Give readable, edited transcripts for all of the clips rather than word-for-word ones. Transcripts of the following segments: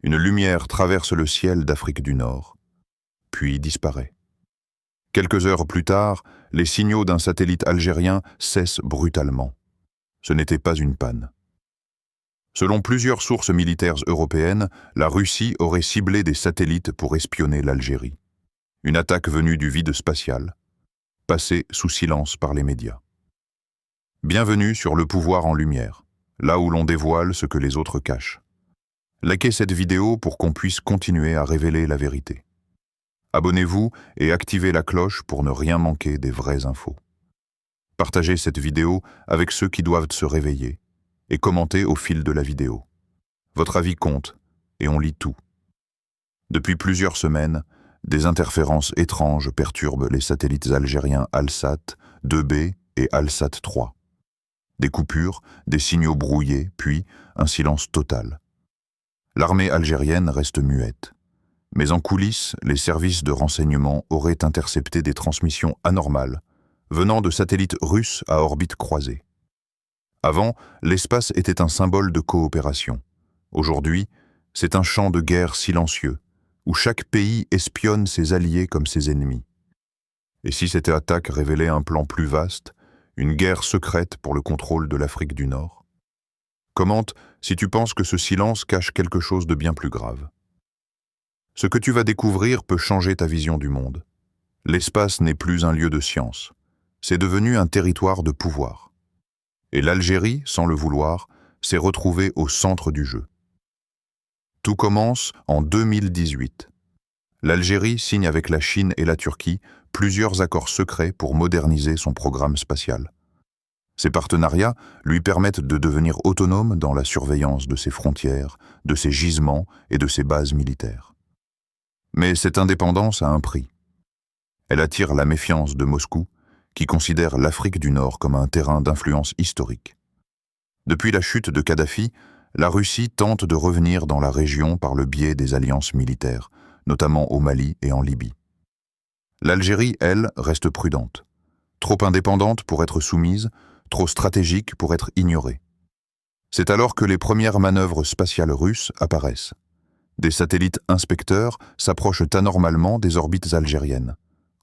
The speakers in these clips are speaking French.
Une lumière traverse le ciel d'Afrique du Nord, puis disparaît. Quelques heures plus tard, les signaux d'un satellite algérien cessent brutalement. Ce n'était pas une panne. Selon plusieurs sources militaires européennes, la Russie aurait ciblé des satellites pour espionner l'Algérie. Une attaque venue du vide spatial, passée sous silence par les médias. Bienvenue sur Le Pouvoir en Lumière, là où l'on dévoile ce que les autres cachent. Likez cette vidéo pour qu'on puisse continuer à révéler la vérité. Abonnez-vous et activez la cloche pour ne rien manquer des vraies infos. Partagez cette vidéo avec ceux qui doivent se réveiller et commentez au fil de la vidéo. Votre avis compte et on lit tout. Depuis plusieurs semaines, des interférences étranges perturbent les satellites algériens Alsat 2B et Alsat 3. Des coupures, des signaux brouillés, puis un silence total. L'armée algérienne reste muette. Mais en coulisses, les services de renseignement auraient intercepté des transmissions anormales venant de satellites russes à orbite croisée. Avant, l'espace était un symbole de coopération. Aujourd'hui, c'est un champ de guerre silencieux, où chaque pays espionne ses alliés comme ses ennemis. Et si cette attaque révélait un plan plus vaste, une guerre secrète pour le contrôle de l'Afrique du Nord? Commente si tu penses que ce silence cache quelque chose de bien plus grave. Ce que tu vas découvrir peut changer ta vision du monde. L'espace n'est plus un lieu de science. C'est devenu un territoire de pouvoir. Et l'Algérie, sans le vouloir, s'est retrouvée au centre du jeu. Tout commence en 2018. L'Algérie signe avec la Chine et la Turquie plusieurs accords secrets pour moderniser son programme spatial. Ces partenariats lui permettent de devenir autonome dans la surveillance de ses frontières, de ses gisements et de ses bases militaires. Mais cette indépendance a un prix. Elle attire la méfiance de Moscou, qui considère l'Afrique du Nord comme un terrain d'influence historique. Depuis la chute de Kadhafi, la Russie tente de revenir dans la région par le biais des alliances militaires, notamment au Mali et en Libye. L'Algérie, elle, reste prudente. Trop indépendante pour être soumise, trop stratégique pour être ignorée. C'est alors que les premières manœuvres spatiales russes apparaissent. Des satellites inspecteurs s'approchent anormalement des orbites algériennes.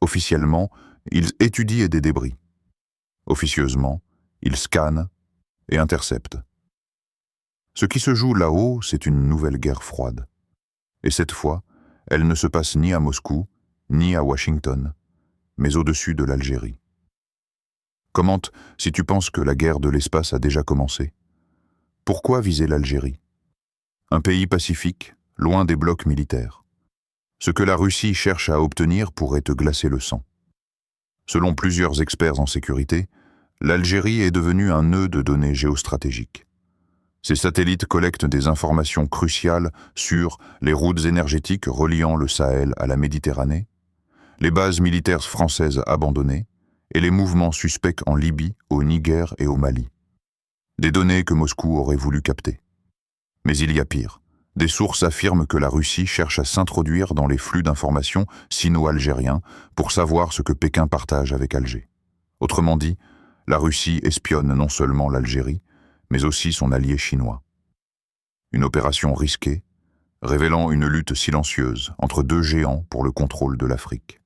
Officiellement, ils étudient des débris. Officieusement, ils scannent et interceptent. Ce qui se joue là-haut, c'est une nouvelle guerre froide. Et cette fois, elle ne se passe ni à Moscou, ni à Washington, mais au-dessus de l'Algérie. Commente si tu penses que la guerre de l'espace a déjà commencé. Pourquoi viser l'Algérie? Un pays pacifique, loin des blocs militaires. Ce que la Russie cherche à obtenir pourrait te glacer le sang. Selon plusieurs experts en sécurité, l'Algérie est devenue un nœud de données géostratégiques. Ces satellites collectent des informations cruciales sur les routes énergétiques reliant le Sahel à la Méditerranée, les bases militaires françaises abandonnées et les mouvements suspects en Libye, au Niger et au Mali. Des données que Moscou aurait voulu capter. Mais il y a pire. Des sources affirment que la Russie cherche à s'introduire dans les flux d'informations sino-algériens pour savoir ce que Pékin partage avec Alger. Autrement dit, la Russie espionne non seulement l'Algérie, mais aussi son allié chinois. Une opération risquée, révélant une lutte silencieuse entre deux géants pour le contrôle de l'Afrique.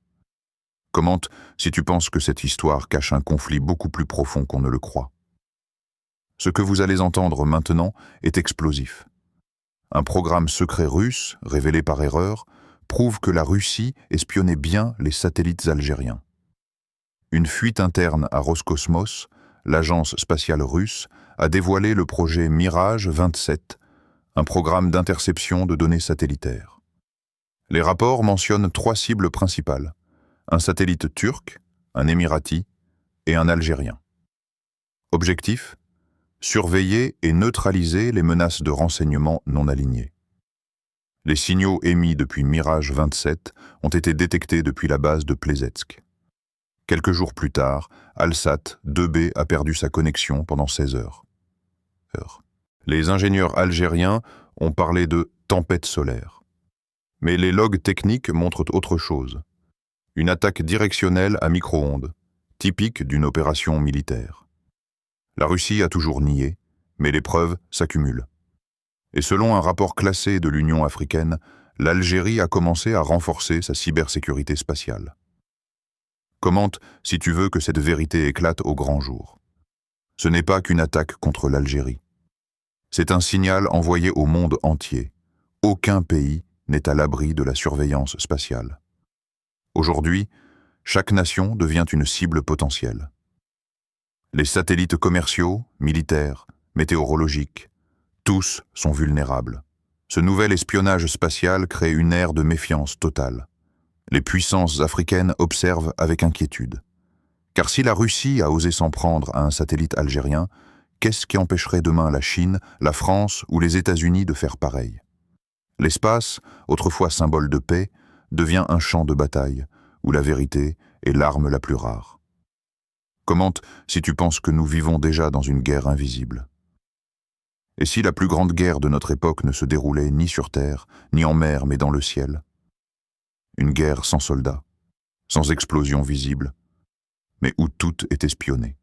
Commente si tu penses que cette histoire cache un conflit beaucoup plus profond qu'on ne le croit. Ce que vous allez entendre maintenant est explosif. Un programme secret russe, révélé par erreur, prouve que la Russie espionnait bien les satellites algériens. Une fuite interne à Roscosmos, l'agence spatiale russe, a dévoilé le projet Mirage 27, un programme d'interception de données satellitaires. Les rapports mentionnent 3 cibles principales, un satellite turc, un émirati et un algérien. Objectif: surveiller et neutraliser les menaces de renseignement non alignées. Les signaux émis depuis Mirage 27 ont été détectés depuis la base de Plesetsk. Quelques jours plus tard, Alsat 2B a perdu sa connexion pendant 16 heures. Les ingénieurs algériens ont parlé de tempête solaire. Mais les logs techniques montrent autre chose. Une attaque directionnelle à micro-ondes, typique d'une opération militaire. La Russie a toujours nié, mais les preuves s'accumulent. Et selon un rapport classé de l'Union africaine, l'Algérie a commencé à renforcer sa cybersécurité spatiale. Commente si tu veux que cette vérité éclate au grand jour. Ce n'est pas qu'une attaque contre l'Algérie. C'est un signal envoyé au monde entier. Aucun pays n'est à l'abri de la surveillance spatiale. Aujourd'hui, chaque nation devient une cible potentielle. Les satellites commerciaux, militaires, météorologiques, tous sont vulnérables. Ce nouvel espionnage spatial crée une ère de méfiance totale. Les puissances africaines observent avec inquiétude. Car si la Russie a osé s'en prendre à un satellite algérien, qu'est-ce qui empêcherait demain la Chine, la France ou les États-Unis de faire pareil? L'espace, autrefois symbole de paix, devient un champ de bataille, où la vérité est l'arme la plus rare. Commente si tu penses que nous vivons déjà dans une guerre invisible. Et si la plus grande guerre de notre époque ne se déroulait ni sur terre, ni en mer, mais dans le ciel? Une guerre sans soldats, sans explosion visible, mais où tout est espionné.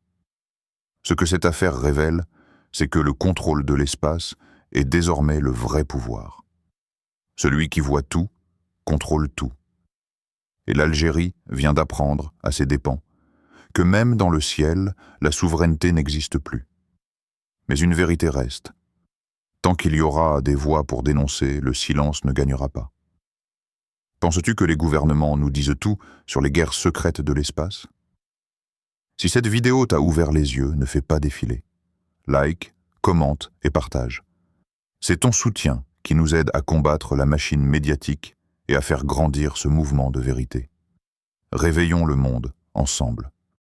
Ce que cette affaire révèle, c'est que le contrôle de l'espace est désormais le vrai pouvoir. Celui qui voit tout, contrôle tout. Et l'Algérie vient d'apprendre, à ses dépens, que même dans le ciel, la souveraineté n'existe plus. Mais une vérité reste. Tant qu'il y aura des voix pour dénoncer, le silence ne gagnera pas. Penses-tu que les gouvernements nous disent tout sur les guerres secrètes de l'espace? Si cette vidéo t'a ouvert les yeux, ne fais pas défiler. Like, commente et partage. C'est ton soutien qui nous aide à combattre la machine médiatique et à faire grandir ce mouvement de vérité. Réveillons le monde ensemble.